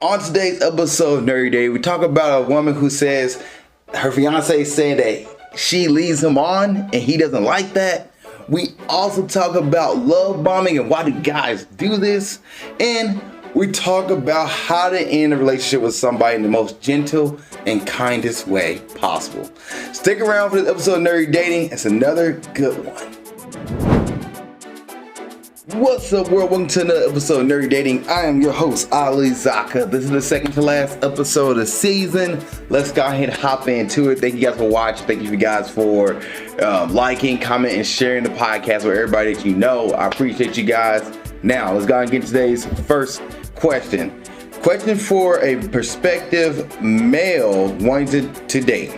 On today's episode of Nerdy Day, we talk about a woman who says her fiance is saying that she leads him on and he doesn't like that. We also talk about love bombing and why do guys do this. And we talk about how to end a relationship with somebody in the most gentle and kindest way possible. Stick around for this episode of Nerdy Dating. It's another good one. What's up, world? Welcome to another episode of Nerdy Dating. I am your host, Zakka. This is the second to last episode of the season. Let's go ahead and hop into it. Thank you guys for watching. Thank you guys for liking, commenting, and sharing the podcast with everybody that you know. I appreciate you guys. Now, let's go ahead and get today's first question. Question for a prospective male wanting to date.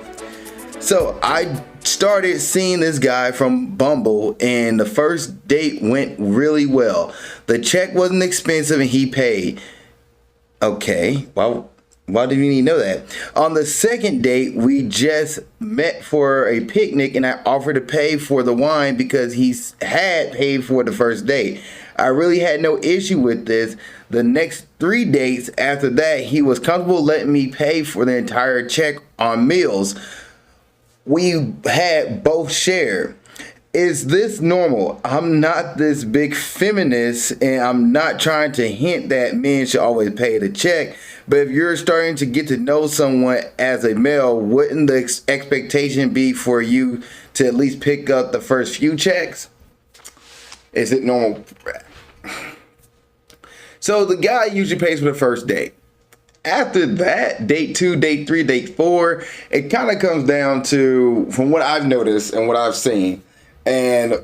So, I started seeing this guy from Bumble and the first date went really well. The check wasn't expensive and he paid. Okay, why did you need to know that? On the second date, we just met for a picnic and I offered to pay for the wine because he had paid for the first date. I really had no issue with this. The next 3 dates after that, he was comfortable letting me pay for the entire check on meals we had both shared. Is this normal? I'm not this big feminist and I'm not trying to hint that men should always pay the check, but if you're starting to get to know someone as a male, wouldn't the expectation be for you to at least pick up the first few checks? Is it normal? So the guy usually pays for the first date. After that, date 2, date 3, date 4, it kind of comes down to, from what I've noticed and what I've seen, and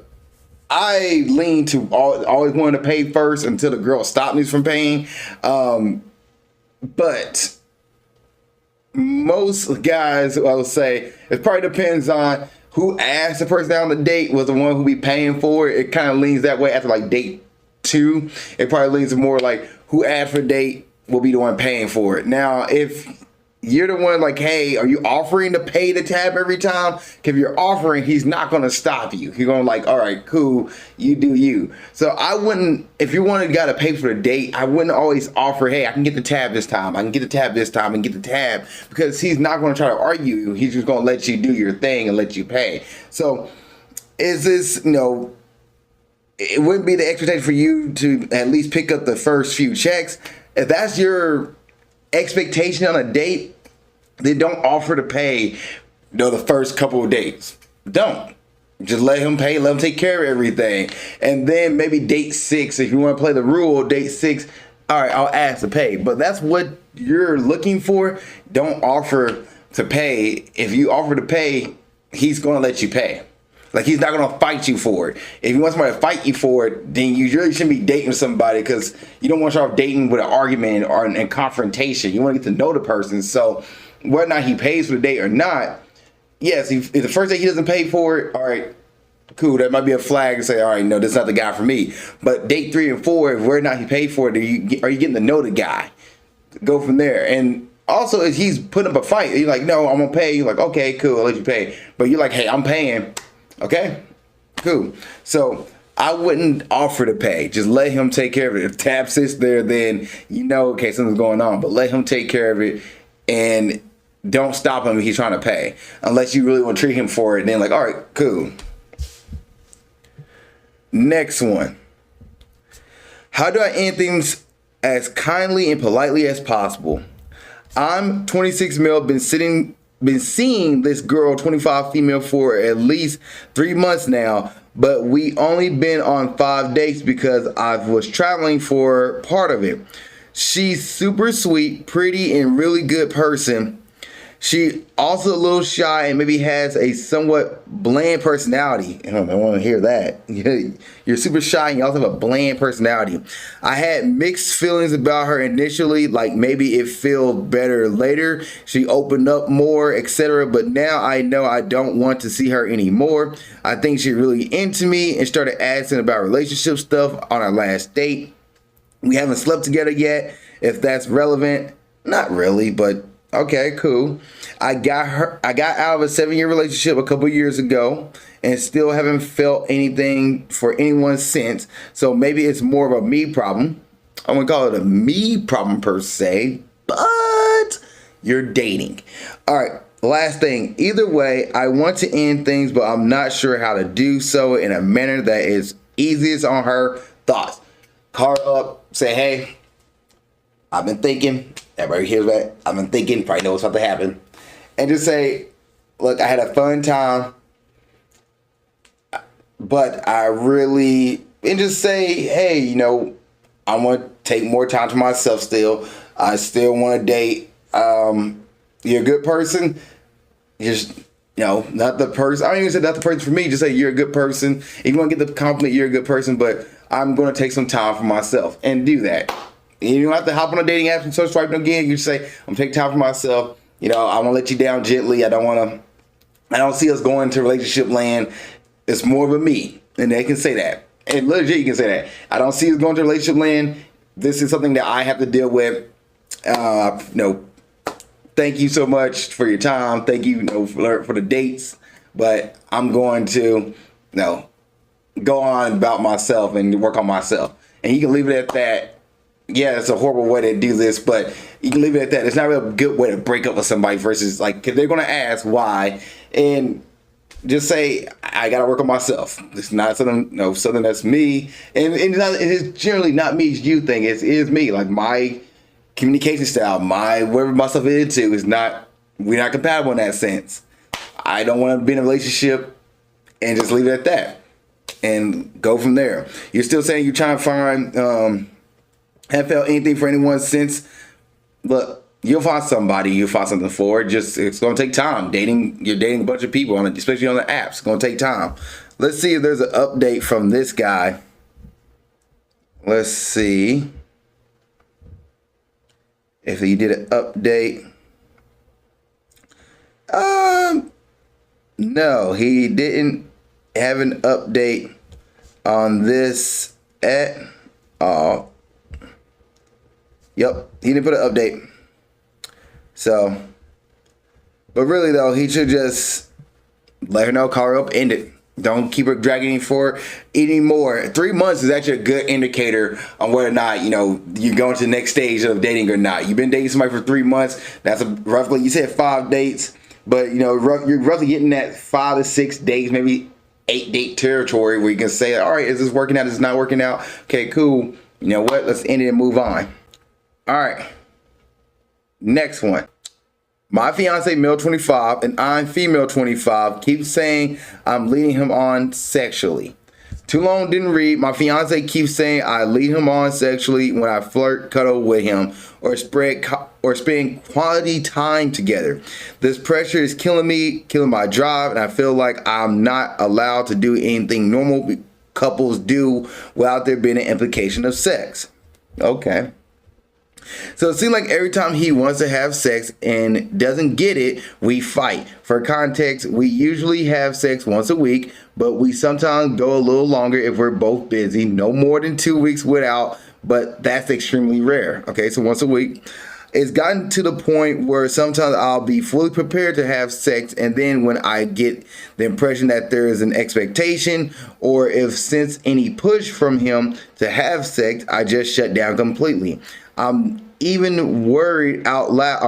I lean to always wanting to pay first until the girl stopped me from paying. But most guys, I would say, it probably depends on who asked the person down the date was the one who be paying for it. It kind of leans that way after like date 2. It probably leans more like who asked for date will be the one paying for it. Now, if you're the one like, hey, are you offering to pay the tab every time? If you're offering, he's not going to stop you. He's going to like, all right, cool, you do you. So I wouldn't, if you wanted got to pay for the date, I wouldn't always offer, hey, I can get the tab this time. I can get the tab this time and get the tab, because he's not going to try to argue you. He's just going to let you do your thing and let you pay. So is this, it wouldn't be the expectation for you to at least pick up the first few checks. If that's your expectation on a date, then don't offer to pay the first couple of dates. Don't. Just let him pay, let him take care of everything. And then maybe date 6, if you want to play the rule, date 6, all right, I'll ask to pay. But that's what you're looking for. Don't offer to pay. If you offer to pay, he's going to let you pay. Like, he's not going to fight you for it. If you want somebody to fight you for it, then you really shouldn't be dating somebody, because you don't want to start dating with an argument or a confrontation. You want to get to know the person. So whether or not he pays for the date or not, yes, if the first date he doesn't pay for it, all right, cool. That might be a flag to say, all right, no, this is not the guy for me. But date 3 and 4, if whether or not he paid for it, are you getting to know the guy? Go from there. And also, if he's putting up a fight, you're like, no, I'm going to pay. You're like, okay, cool, I'll let you pay. But you're like, hey, I'm paying. Okay, cool. So I wouldn't offer to pay. Just let him take care of it. If tab sits there, then okay, something's going on. But let him take care of it, and don't stop him if he's trying to pay. Unless you really want to treat him for it, then like, all right, cool. Next one. How do I end things as kindly and politely as possible? I'm 26 male, been seeing this girl, 25 female, for at least 3 months now, but we only been on 5 dates because I was traveling for part of it. She's super sweet, pretty, and really good person. She also a little shy and maybe has a somewhat bland personality. I want to hear that. You're super shy and you also have a bland personality. I had mixed feelings about her initially, like maybe it feels better later. She opened up more, etc. But now I know I don't want to see her anymore. I think she's really into me and started asking about relationship stuff on our last date. We haven't slept together yet, if that's relevant. Not really, but okay, cool. I got out of a 7-year relationship a couple years ago and still haven't felt anything for anyone since. So maybe it's more of a me problem. I wouldn't call it a me problem per se, but you're dating. All right, last thing. Either way, I want to end things, but I'm not sure how to do so in a manner that is easiest on her. Thoughts. Call her up, say, hey, I've been thinking. Everybody hears that. I've been thinking, probably know what's about to happen. And just say, look, I had a fun time, but I really, and just say, hey, you know, I want to take more time to myself still. I still want to date. You're a good person. Just, you know, not the person. I don't even say not the person for me. Just say you're a good person. If you want to get the compliment, you're a good person, but I'm going to take some time for myself and do that. You don't have to hop on a dating app and start swiping again. You just say, I'm taking time for myself. You know, I want to let you down gently. I don't see us going to relationship land. It's more of a me. And they can say that. And legit, you can say that. I don't see us going to relationship land. This is something that I have to deal with. Thank you so much for your time. Thank you, for the dates. But I'm going to, go on about myself and work on myself. And you can leave it at that. Yeah, it's a horrible way to do this, but you can leave it at that. It's not really a good way to break up with somebody versus because they're going to ask why. And just say, I got to work on myself. It's not something, something that's me. And it's generally not me, it's you thing. It is me. Like my communication style, whatever myself into is not, we're not compatible in that sense. I don't want to be in a relationship and just leave it at that and go from there. You're still saying you're trying to find, haven't felt anything for anyone since. Look, you'll find somebody, you'll find something for it. It's going to take time. You're dating a bunch of people, especially on the apps. It's going to take time. Let's see if there's an update from this guy. Let's see if he did an update. No, he didn't have an update on this at all. Yep, he didn't put an update. So, but really though, he should just let her know, call her up, end it. Don't keep her dragging for anymore. 3 months is actually a good indicator on whether or not, you're going to the next stage of dating or not. You've been dating somebody for 3 months. That's roughly, you said 5 dates, but you're roughly getting that 5 to 6 dates, maybe 8 date territory where you can say, all right, is this working out? Is this not working out? Okay, cool. You know what? Let's end it and move on. All right. Next one. My fiance, male 25, and I'm female 25, keeps saying I'm leading him on sexually. Too long didn't read. My fiance keeps saying I lead him on sexually when I flirt, cuddle with him, or spend quality time together. This pressure is killing me, killing my drive, and I feel like I'm not allowed to do anything normal couples do without there being an implication of sex. Okay. So it seems like every time he wants to have sex and doesn't get it, we fight. For context, we usually have sex once a week, but we sometimes go a little longer if we're both busy. No more than 2 weeks without, but that's extremely rare. Okay, so once a week. It's gotten to the point where sometimes I'll be fully prepared to have sex, and then when I get the impression that there is an expectation, or if sense any push from him to have sex, I just shut down completely. I'm even wondered out loud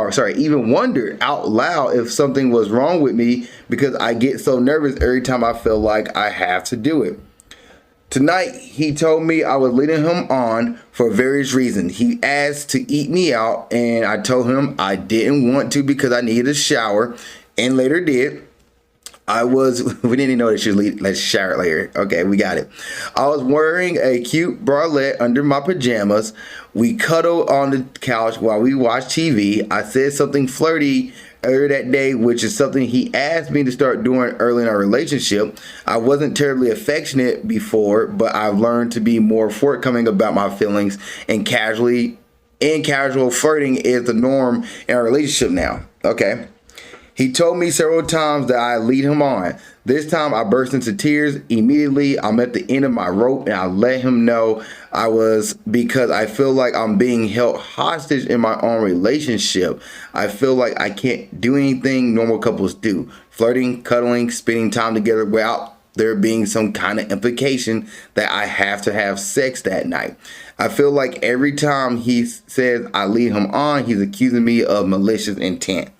if something was wrong with me because I get so nervous every time I feel like I have to do it. Tonight, he told me I was leading him on for various reasons. He asked to eat me out, and I told him I didn't want to because I needed a shower, and later did. We didn't know that she was let's shower later. Okay, we got it. I was wearing a cute bralette under my pajamas. We cuddled on the couch while we watched TV. I said something flirty earlier that day, which is something he asked me to start doing early in our relationship. I wasn't terribly affectionate before, but I've learned to be more forthcoming about my feelings, and casual flirting is the norm in our relationship now. Okay. He told me several times that I lead him on. This time I burst into tears. Immediately, I'm at the end of my rope, and I let him know because I feel like I'm being held hostage in my own relationship. I feel like I can't do anything normal couples do. Flirting, cuddling, spending time together without there being some kind of implication that I have to have sex that night. I feel like every time he says I lead him on, he's accusing me of malicious intent.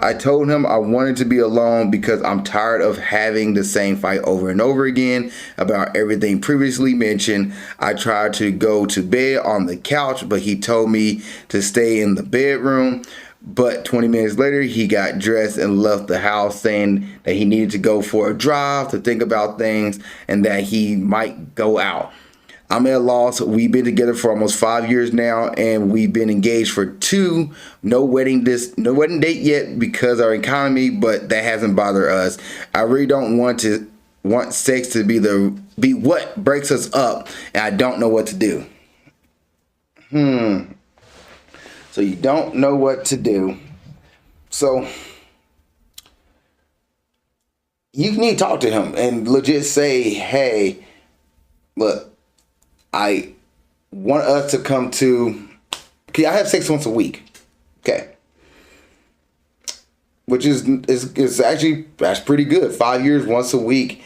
I told him I wanted to be alone because I'm tired of having the same fight over and over again about everything previously mentioned. I tried to go to bed on the couch, but he told me to stay in the bedroom. But 20 minutes later, he got dressed and left the house saying that he needed to go for a drive to think about things and that he might go out. I'm at a loss. We've been together for almost 5 years now, and we've been engaged for 2. No wedding date yet because of our economy, but that hasn't bothered us. I really don't want sex to be what breaks us up, and I don't know what to do. So you don't know what to do. So you need to talk to him and legit say, hey, look, I want us to come to, okay, I have sex once a week. Okay. Which is actually, that's pretty good. 5 years, once a week.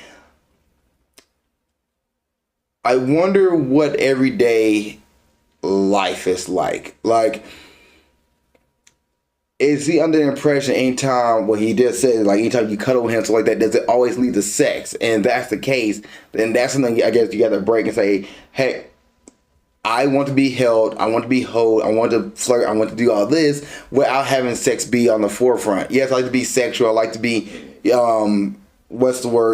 I wonder what everyday life is like. Like, is he under the impression anytime, what he just said, like anytime you cuddle him, so like that, does it always lead to sex? And if that's the case, then that's something I guess you got to break and say, hey, I want to be held, I want to be held, I want to flirt, I want to do all this without having sex be on the forefront. Yes, I like to be sexual, I like to be,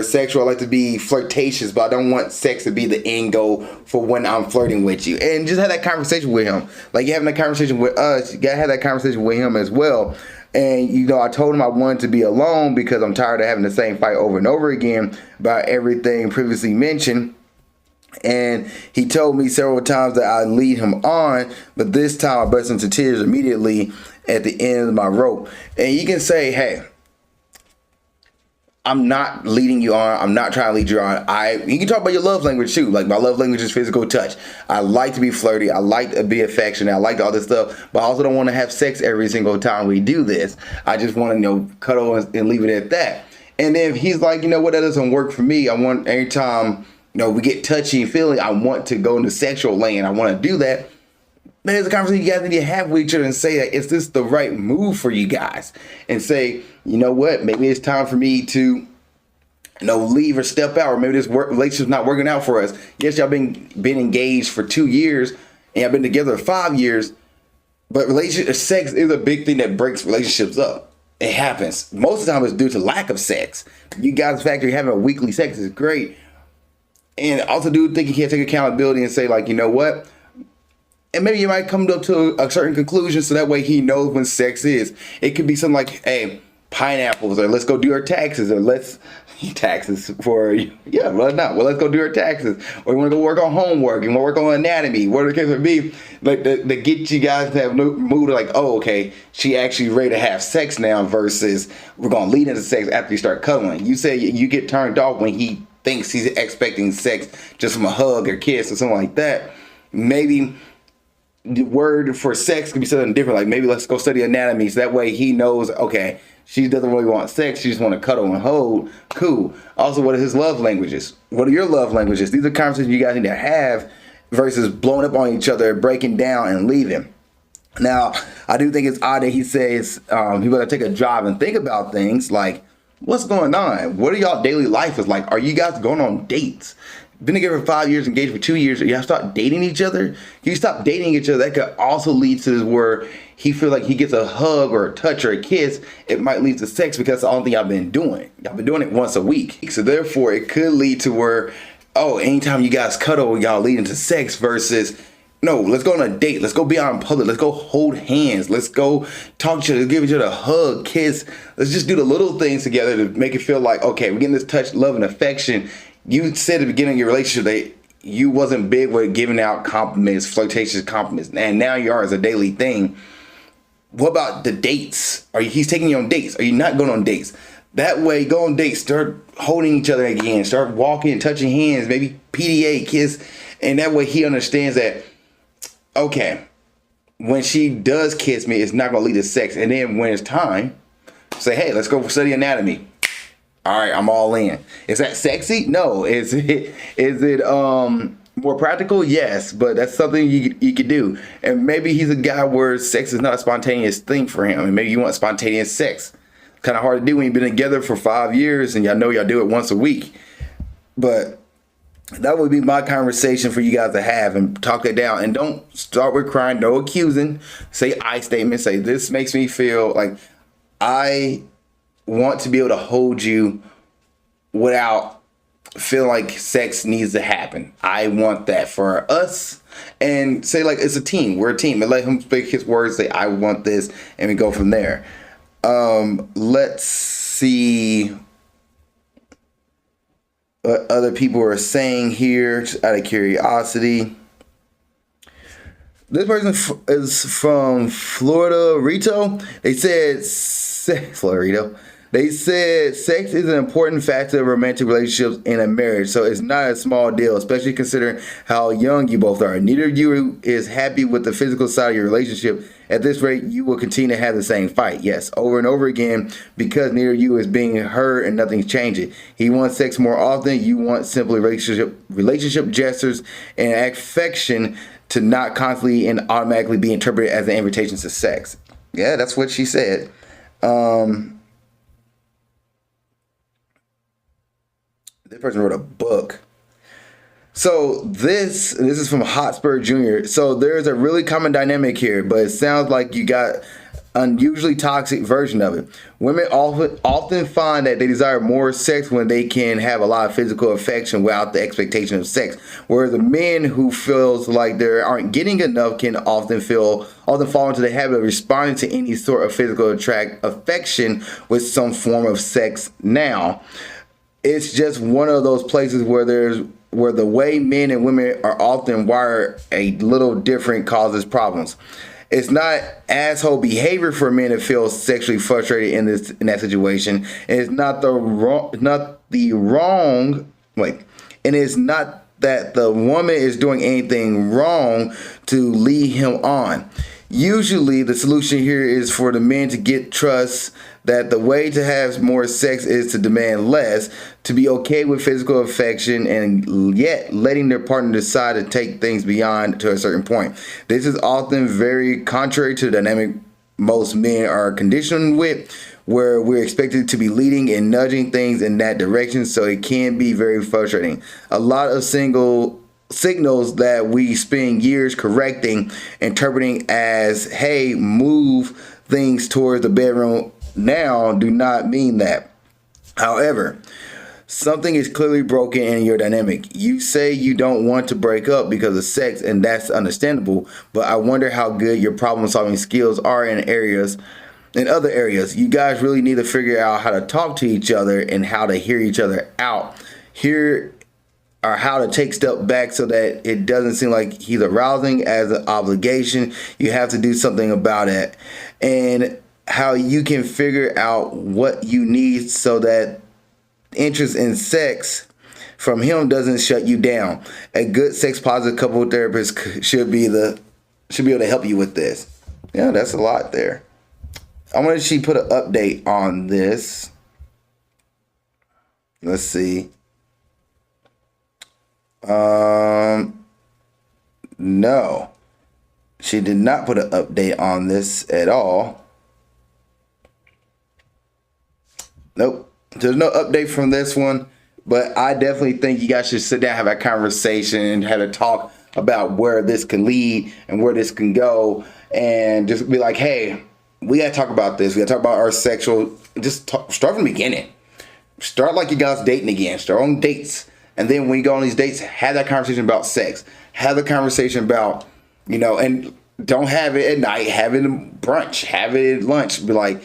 sexual, I like to be flirtatious, but I don't want sex to be the end goal for when I'm flirting with you. And just have that conversation with him. Like you're having that conversation with us, you gotta have that conversation with him as well. And I told him I wanted to be alone because I'm tired of having the same fight over and over again about everything previously mentioned. And he told me several times that I lead him on, but this time I burst into tears immediately at the end of my rope. And you can say, hey, I'm not leading you on. I'm not trying to lead you on. You can talk about your love language too. Like my love language is physical touch. I like to be flirty. I like to be affectionate. I like all this stuff, but I also don't want to have sex every single time we do this. I just want to, cuddle and leave it at that. And then if he's like, what, that doesn't work for me. I want every time, we get touchy and feeling, I want to go into sexual lane. I want to do that. There's a conversation you guys need to have with each other and say, is this the right move for you guys? And say, you know what, maybe it's time for me to, leave or step out, or maybe this relationship's not working out for us. Yes, y'all been engaged for 2 years and y'all been together 5 years, but sex is a big thing that breaks relationships up. It happens. Most of the time it's due to lack of sex. You guys' fact you're having a weekly sex is great. And also do think you can't take accountability and say, like, you know what? And maybe you might come up to a certain conclusion so that way he knows when sex is. It could be something like, hey, pineapples, or let's go do our taxes, or let's taxes for, yeah, well, not. Well, let's go do our taxes. Or you want to go work on homework, you want to work on anatomy, whatever the case may be. Like, to get you guys to have moved to like, oh, okay, she actually ready to have sex now versus we're going to lead into sex after you start cuddling. You say you get turned off when he thinks he's expecting sex just from a hug or kiss or something like that. Maybe the word for sex could be something different. Like maybe let's go study anatomy. So that way he knows, okay, she doesn't really want sex. She just want to cuddle and hold. Cool. Also, what are his love languages? What are your love languages? These are conversations you guys need to have versus blowing up on each other, breaking down and leaving. Now, I do think it's odd that he says he's going to take a drive and think about things like, what's going on? What are y'all daily life is like? Are you guys going on dates? Been together for 5 years, engaged for 2 years. Y'all start dating each other? You stop dating each other, that could also lead to this where he feels like he gets a hug or a touch or a kiss. It might lead to sex because that's the only thing y'all been doing. Y'all been doing it once a week. So therefore, it could lead to where, anytime you guys cuddle, y'all lead into sex versus, no, let's go on a date. Let's go be out in public. Let's go hold hands. Let's go talk to each other, give each other a hug, kiss. Let's just do the little things together to make it feel like, okay, we're getting this touch, love, and affection. You said at the beginning of your relationship that you wasn't big with giving out compliments, flirtatious compliments, and now you are as a daily thing. What about the dates? He's taking you on dates? Are you not going on dates? That way, go on dates, start holding each other again, start walking, touching hands, maybe PDA, kiss, and that way he understands that, okay, when she does kiss me, it's not going to lead to sex. And then when it's time, say, hey, let's go study anatomy. All right, I'm all in. Is that sexy? No. Is it more practical? Yes, but that's something you could do. And maybe he's a guy where sex is not a spontaneous thing for him, and maybe you want spontaneous sex. Kind of hard to do when you've been together for 5 years and y'all know y'all do it once a week. But that would be my conversation for you guys to have and talk it down. And don't start with crying, no accusing. Say I statements. Say, this makes me feel like I want to be able to hold you without feeling like sex needs to happen. I want that for us. And say, like, it's a team. We're a team. And let him speak his words. Say, I want this. And we go from there. Let's see what other people are saying here, just out of curiosity. This person is from Florida, Rito. They said, Florida. They said sex is an important factor of romantic relationships in a marriage, so it's not a small deal, especially considering how young you both are. Neither of you is happy with the physical side of your relationship. At this rate, you will continue to have the same fight, yes, over and over again, because neither of you is being heard and nothing's changing. He wants sex more often. You want simply relationship gestures and affection to not constantly and automatically be interpreted as an invitation to sex. Yeah, that's what she said. This person wrote a book. So this is from Hotspur Jr. So there's a really common dynamic here, but it sounds like you got unusually toxic version of it. Women often find that they desire more sex when they can have a lot of physical affection without the expectation of sex. Whereas the men who feels like they aren't getting enough can often fall into the habit of responding to any sort of physical affection with some form of sex. Now, it's just one of those places where the way men and women are often wired a little different causes problems. It's not asshole behavior for men to feel sexually frustrated in that situation. And it's not and it's not that the woman is doing anything wrong to lead him on. Usually the solution here is for the men to get trust that the way to have more sex is to demand less, to be okay with physical affection, and yet letting their partner decide to take things beyond to a certain point. This is often very contrary to the dynamic most men are conditioned with, where we're expected to be leading and nudging things in that direction, so it can be very frustrating. A lot of signals that we spend years correcting, interpreting as, hey, move things towards the bedroom now, do not mean that. However, something is clearly broken in your dynamic. You say you don't want to break up because of sex, and that's understandable, but I wonder how good your problem-solving skills are in other areas. You guys really need to figure out how to talk to each other and how to hear each other out. Or how to take step back so that it doesn't seem like he's arousing as an obligation. You have to do something about it. And how you can figure out what you need so that interest in sex from him doesn't shut you down. A good sex positive couple therapist should be able to help you with this. Yeah, that's a lot there. I wonder if she put an update on this. Let's see. No, she did not put an update on this at all. Nope, there's no update from this one, but I definitely think you guys should sit down, have a conversation, and have a talk about where this can lead and where this can go, and just be like, hey, we gotta talk about this. We gotta talk about our sexual. Start from the beginning. Start like you guys dating again. Start on dates. And then when you go on these dates, have that conversation about sex. Have the conversation about, and don't have it at night. Have it at brunch. Have it at lunch. Be like,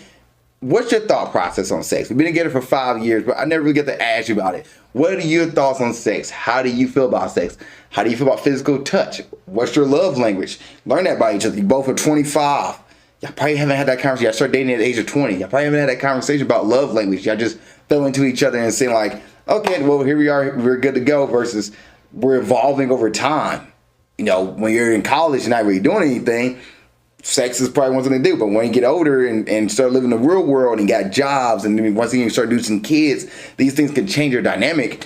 what's your thought process on sex? We've been together for 5 years, but I never really get to ask you about it. What are your thoughts on sex? How do you feel about sex? How do you feel about physical touch? What's your love language? Learn that by each other. You both are 25. Y'all probably haven't had that conversation. Y'all started dating at the age of 20. Y'all probably haven't had that conversation about love language. Y'all just fell into each other and saying like, okay, well, here we are. We're good to go versus we're evolving over time. When you're in college and not really doing anything, sex is probably one thing to do. But when you get older and start living the real world and you got jobs, and then once you start producing kids, these things can change your dynamic.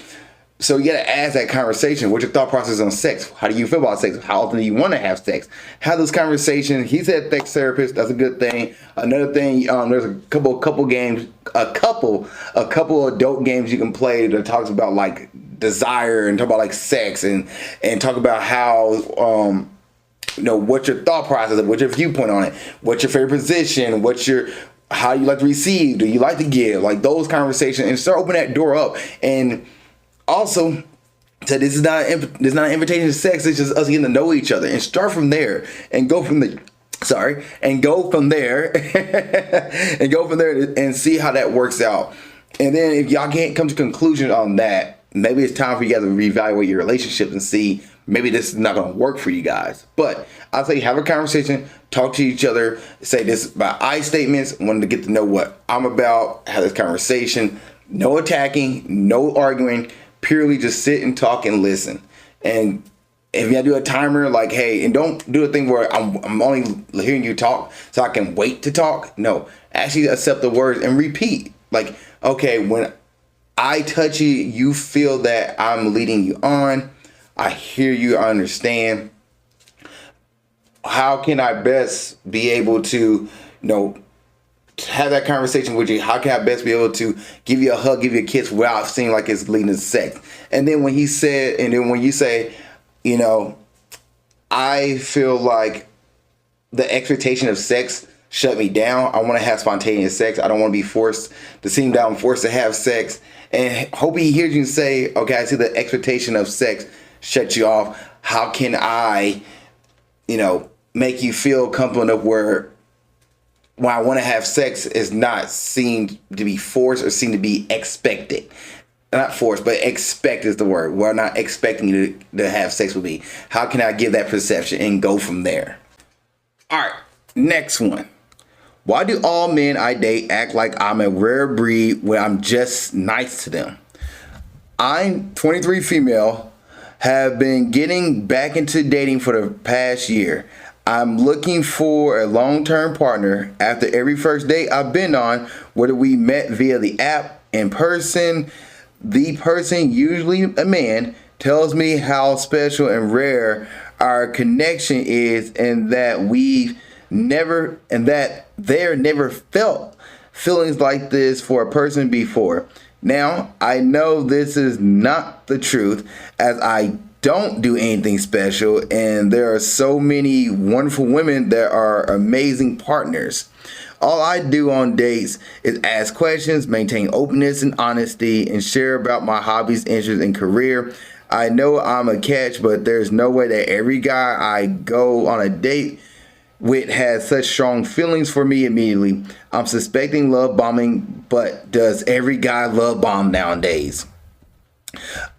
So you gotta ask that conversation. What's your thought process on sex? How do you feel about sex? How often do you want to have sex? Have those conversations. He said sex therapist. That's a good thing. Another thing, there's a couple games, a couple adult games you can play that talks about like desire and talk about like sex and talk about how what's your thought process, what's your viewpoint on it, what's your favorite position, how you like to receive, do you like to give, like those conversations, and start opening that door up. And also, so this is not an invitation to sex. It's just us getting to know each other, and start from there and go from the. And go from there and see how that works out. And then if y'all can't come to conclusion on that, maybe it's time for you guys to reevaluate your relationships and see maybe this is not going to work for you guys. But I'll say have a conversation, talk to each other, say this by I statements, wanted to get to know what I'm about, have this conversation, no attacking, no arguing, purely just sit and talk and listen. And if you do a timer, like, hey, and don't do a thing where I'm only hearing you talk so I can wait to talk. No, actually accept the words and repeat. Like, okay, when I touch you, you feel that I'm leading you on. I hear you, I understand. How can I best be able to, have that conversation with you? How can I best be able to give you a hug, give you a kiss without seeming like it's leading to sex? And then when you say, I feel like the expectation of sex shut me down. I want to have spontaneous sex. I don't want to be forced to seem that I'm forced to have sex. And hope he hears you say, okay, I see the expectation of sex shut you off. How can I, make you feel comfortable enough where when I want to have sex is not seen to be forced or seen to be expected. Not forced, but expect is the word. We're not expecting you to have sex with me. How can I give that perception and go from there? All right, next one. Why do all men I date act like I'm a rare breed when I'm just nice to them? I'm 23 female, have been getting back into dating for the past year. I'm looking for a long-term partner. After every first date I've been on, whether we met via the app, in person, the person, usually a man, tells me how special and rare our connection is, and that they're never felt feelings like this for a person before. Now, I know this is not the truth, as I don't do anything special, and there are so many wonderful women that are amazing partners. All I do on dates is ask questions, maintain openness and honesty, and share about my hobbies, interests, and career. I know I'm a catch, but there's no way that every guy I go on a date with has such strong feelings for me immediately. I'm suspecting love bombing, but does every guy love bomb nowadays?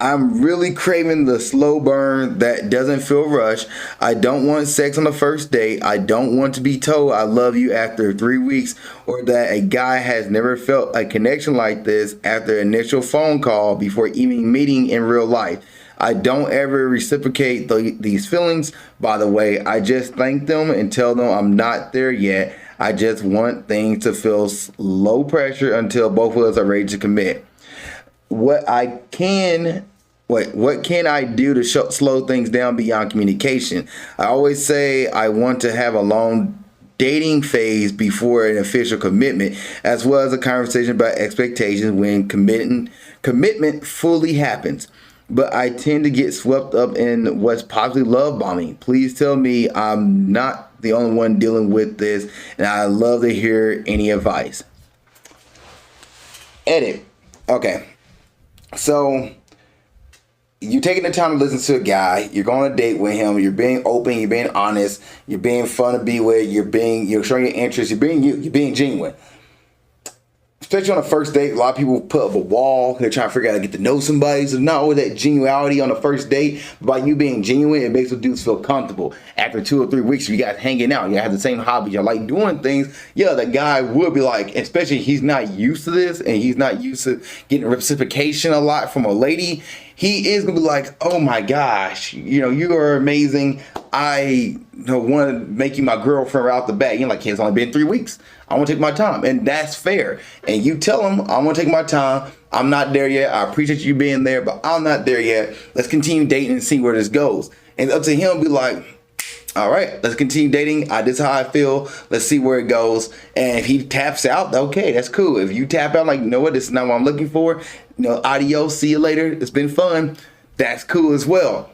I'm really craving the slow burn that doesn't feel rushed. I don't want sex on the first date. I don't want to be told I love you after 3 weeks, or that a guy has never felt a connection like this after initial phone call before even meeting in real life. I don't ever reciprocate these feelings, by the way. I just thank them and tell them I'm not there yet. I just want things to feel low pressure until both of us are ready to commit. What can I do to slow things down beyond communication? I always say I want to have a long dating phase before an official commitment, as well as a conversation about expectations when commitment fully happens. But I tend to get swept up in what's possibly love bombing. Please tell me I'm not the only one dealing with this, and I'd love to hear any advice. Edit. Okay. So you're taking the time to listen to a guy, you're going on a date with him, you're being open, you're being honest, you're being fun to be with, you're showing your interest, you're being genuine. Especially on a first date, a lot of people put up a wall. They're trying to figure out how to get to know somebody. So not always that genuality on the first date. But by you being genuine, it makes the dudes feel comfortable. After 2 or 3 weeks, you guys hanging out, you have the same hobbies, you like doing things. Yeah, the guy would be like, especially he's not used to this and he's not used to getting reciprocation a lot from a lady. He is gonna be like, oh my gosh, you are amazing. I want to make you my girlfriend right off the bat. You're like, hey, it's only been 3 weeks. I want to take my time. And that's fair. And you tell them, I want to take my time. I'm not there yet. I appreciate you being there, but I'm not there yet. Let's continue dating and see where this goes. And it's up to him to be like, all right, let's continue dating. This is how I feel. Let's see where it goes. And if he taps out, okay, that's cool. If you tap out like, you know what, this is not what I'm looking for. Adios, see you later. It's been fun. That's cool as well.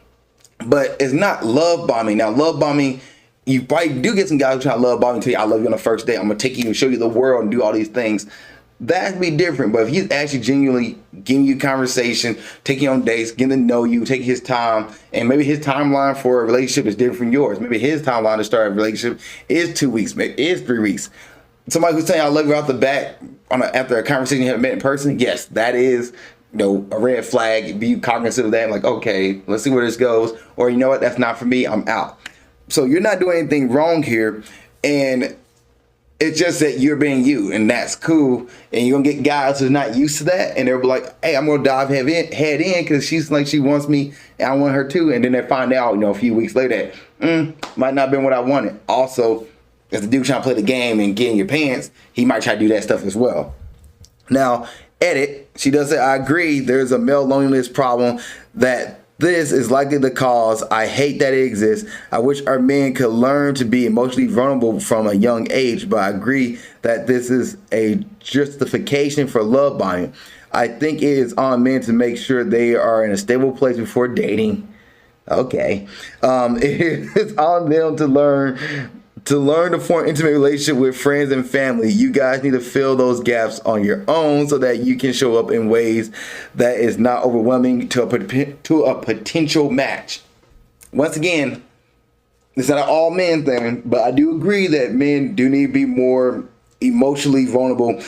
But it's not love bombing. Now, love bombing, you probably do get some guys who try to love bomb and tell you, I love you on the first date. I'm going to take you and show you the world and do all these things. That'd be different. But if he's actually genuinely giving you conversation, taking you on dates, getting to know you, taking his time, and maybe his timeline for a relationship is different from yours. Maybe his timeline to start a relationship is 2 weeks, maybe is 3 weeks. Somebody who's saying I love you off the bat after a conversation you haven't met in person, yes, that is a red flag. Be cognizant of that. Like, okay, let's see where this goes. Or you know what, that's not for me. I'm out. So you're not doing anything wrong here, and it's just that you're being you, and that's cool. And you're gonna get guys who's not used to that, and they'll be like, hey, I'm gonna dive head in because she's like, she wants me and I want her too. And then they find out, a few weeks later that might not have been what I wanted. Also, if the dude trying to play the game and get in your pants, he might try to do that stuff as well. Now, edit, she does say, I agree, there's a male loneliness problem that this is likely the cause. I hate that it exists. I wish our men could learn to be emotionally vulnerable from a young age, but I agree that this is a justification for love bombing. I think it is on men to make sure they are in a stable place before dating. Okay. It is on them to learn to form intimate relationship with friends and family. You guys need to fill those gaps on your own so that you can show up in ways that is not overwhelming to a potential match. Once again, it's not an all men thing, but I do agree that men do need to be more emotionally vulnerable,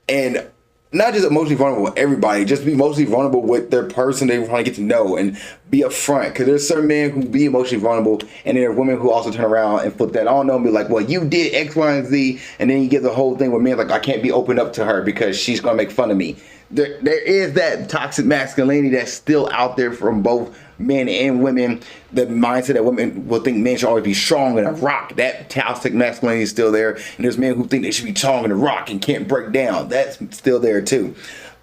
and not just emotionally vulnerable with everybody, just be emotionally vulnerable with their person they want to get to know and be upfront. Because there's certain men who be emotionally vulnerable, and there are women who also turn around and flip that on them and be like, well, you did X, Y, and Z. And then you get the whole thing where men like, I can't be open up to her because she's going to make fun of me. There is that toxic masculinity that's still out there from both men and women. The mindset that women will think men should always be strong and a rock. That toxic masculinity is still there. And there's men who think they should be strong and a rock and can't break down. That's still there too.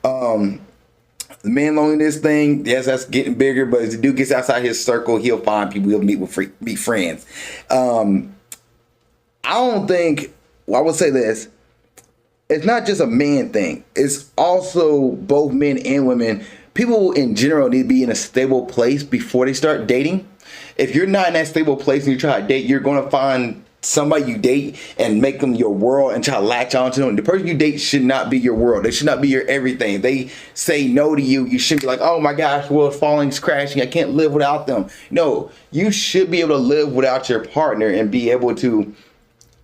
The man loneliness thing, yes, that's getting bigger. But as the dude gets outside his circle, he'll find people. He'll meet friends. I don't think. Well, I would say this. It's not just a man thing. It's also both men and women. People in general need to be in a stable place before they start dating. If you're not in that stable place and you try to date, you're going to find somebody you date and make them your world and try to latch onto them. The person you date should not be your world. They should not be your everything. They say no to you. You shouldn't be like, oh my gosh, world's falling, it's crashing. I can't live without them. No, you should be able to live without your partner and be able to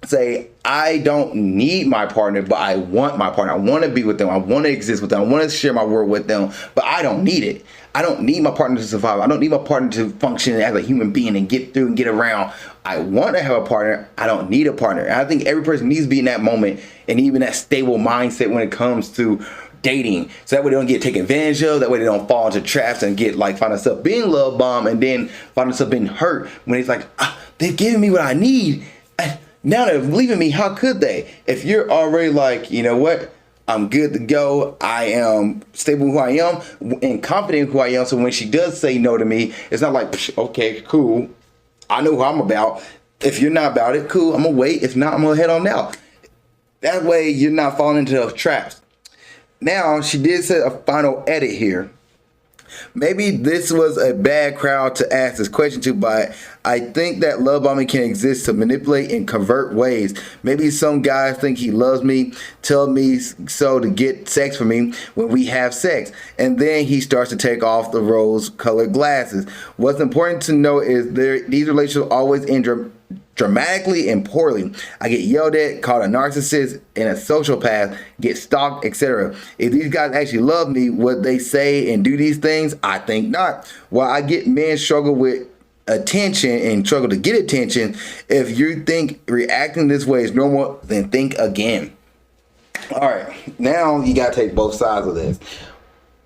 say, I don't need my partner, but I want my partner. I want to be with them. I want to exist with them. I want to share my world with them, but I don't need it. I don't need my partner to survive. I don't need my partner to function as a human being and get through and get around. I want to have a partner. I don't need a partner. And I think every person needs to be in that moment and even that stable mindset when it comes to dating. So that way they don't get taken advantage of. That way they don't fall into traps and get find themselves being love bombed and then find themselves being hurt when it's like, they've given me what I need. Now they're leaving me. How could they? If you're already like, you know what? I'm good to go. I am stable who I am and confident who I am. So when she does say no to me, it's not like, okay, cool. I know who I'm about. If you're not about it, cool. I'm going to wait. If not, I'm going to head on out. That way you're not falling into those traps. Now, she did say a final edit here. Maybe this was a bad crowd to ask this question to, but I think that love bombing can exist to manipulate and convert ways. Maybe some guys think he loves me, tell me so to get sex from me when we have sex, and then he starts to take off the rose-colored glasses. What's important to know is these relationships always end dramatically and poorly. I get yelled at, called a narcissist and a sociopath, get stalked, etc. If these guys actually love me, would they say and do these things? I think not. While I get men struggle with attention and struggle to get attention, if you think reacting this way is normal, then think again. All right, now you got to take both sides of this.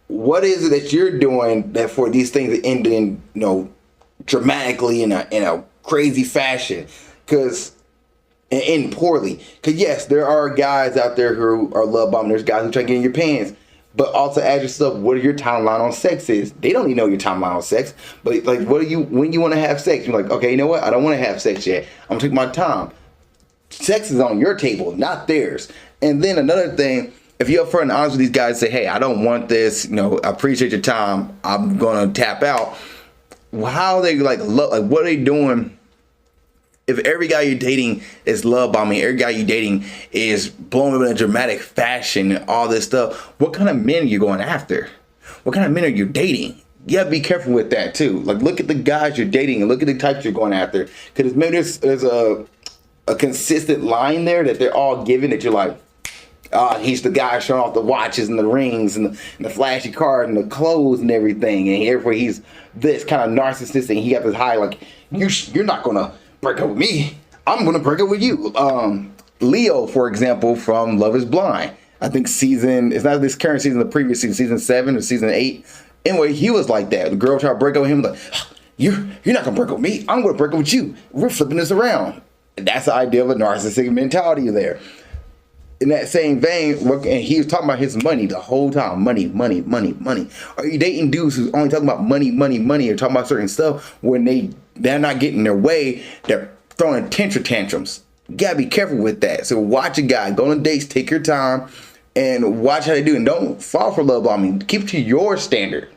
What is it that you're doing that for these things to end in, dramatically in a crazy fashion, because and poorly. Because yes, there are guys out there who are love bombing. There's guys who try to get in your pants. But also ask yourself, what your timeline on sex is. They don't even know your timeline on sex. But like, when you want to have sex? You're like, okay, you know what? I don't want to have sex yet. I'm gonna take my time. Sex is on your table, not theirs. And then another thing, if you're upfront and honest with these guys, say, hey, I don't want this. I appreciate your time. I'm gonna tap out. How are they like what are they doing? If every guy you're dating is love bombing, every guy you're dating is blowing up in a dramatic fashion and all this stuff, what kind of men are you going after? What kind of men are you dating? You have to be careful with that too. Like, look at the guys you're dating and look at the types you're going after. Because maybe there's a consistent line there that they're all giving that you're like, he's the guy showing off the watches and the rings and the flashy cars and the clothes and everything. And therefore he's this kind of narcissistic and he got this high, like, you're not going to break up with me. I'm gonna break up with you. Leo, for example, from Love Is Blind. I think it's not this current season, the previous season 7 or season 8. Anyway, he was like that. The girl tried to break up with him, like, you're not gonna break up with me. I'm gonna break up with you. We're flipping this around. And that's the idea of a narcissistic mentality there. In that same vein, and he was talking about his money the whole time. Money. Are you dating dudes who's only talking about money, or talking about certain stuff when they're not getting their way, they're throwing tantrums? You gotta be careful with that. So watch a guy, go on dates, take your time, and watch how they do. And don't fall for love bombing. Keep it to your standard.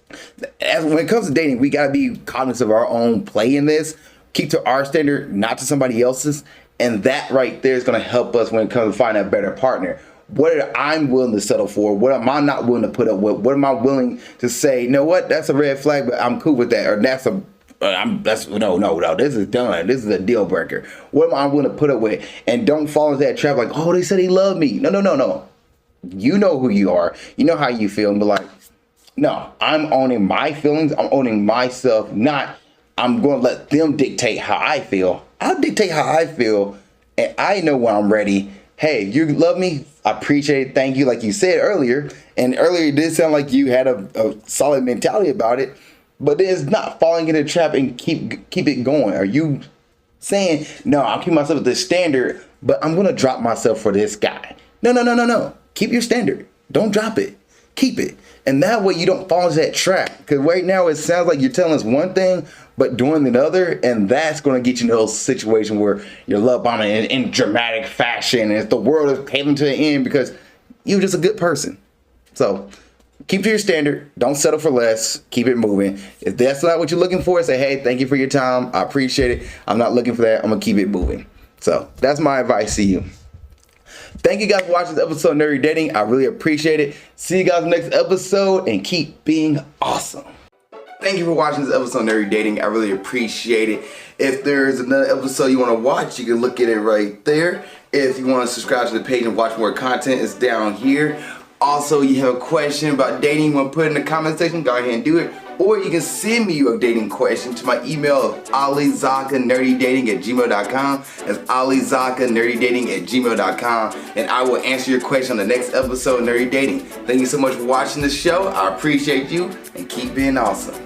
When it comes to dating, we gotta be cognizant of our own play in this. Keep to our standard, not to somebody else's. And that right there is going to help us when it comes to finding a better partner. What am I willing to settle for? What am I not willing to put up with? What am I willing to say, you know what, that's a red flag, but I'm cool with that. Or no, this is done. This is a deal breaker. What am I willing to put up with? And don't fall into that trap like, oh, they said he loved me. No. You know who you are. You know how you feel. And be like, no, I'm owning my feelings. I'm owning myself, not I'm going to let them dictate how I feel. I'll dictate how I feel, and I know when I'm ready. Hey, you love me? I appreciate it. Thank you, like you said earlier. And earlier it did sound like you had a solid mentality about it, but it's not falling into the trap and keep it going. Are you saying, no, I'm keeping myself at this standard, but I'm going to drop myself for this guy? No. Keep your standard. Don't drop it. Keep it. And that way you don't fall into that trap. Because right now it sounds like you're telling us one thing, but doing the other. And that's going to get you into those situations where you're love bombing in dramatic fashion. And the world is heading to the end because you're just a good person. So keep to your standard. Don't settle for less. Keep it moving. If that's not what you're looking for, say, hey, thank you for your time. I appreciate it. I'm not looking for that. I'm going to keep it moving. So that's my advice to you. Thank you guys for watching this episode of Nerdy Dating. I really appreciate it. See you guys in the next episode and keep being awesome. Thank you for watching this episode of Nerdy Dating. I really appreciate it. If there's another episode you want to watch, you can look at it right there. If you want to subscribe to the page and watch more content, it's down here. Also, you have a question about dating you want to put in the comment section, go ahead and do it. Or you can send me your dating question to my email of alizakkanerdydating@gmail.com. That's alizakkanerdydating@gmail.com. And I will answer your question on the next episode of Nerdy Dating. Thank you so much for watching the show. I appreciate you and keep being awesome.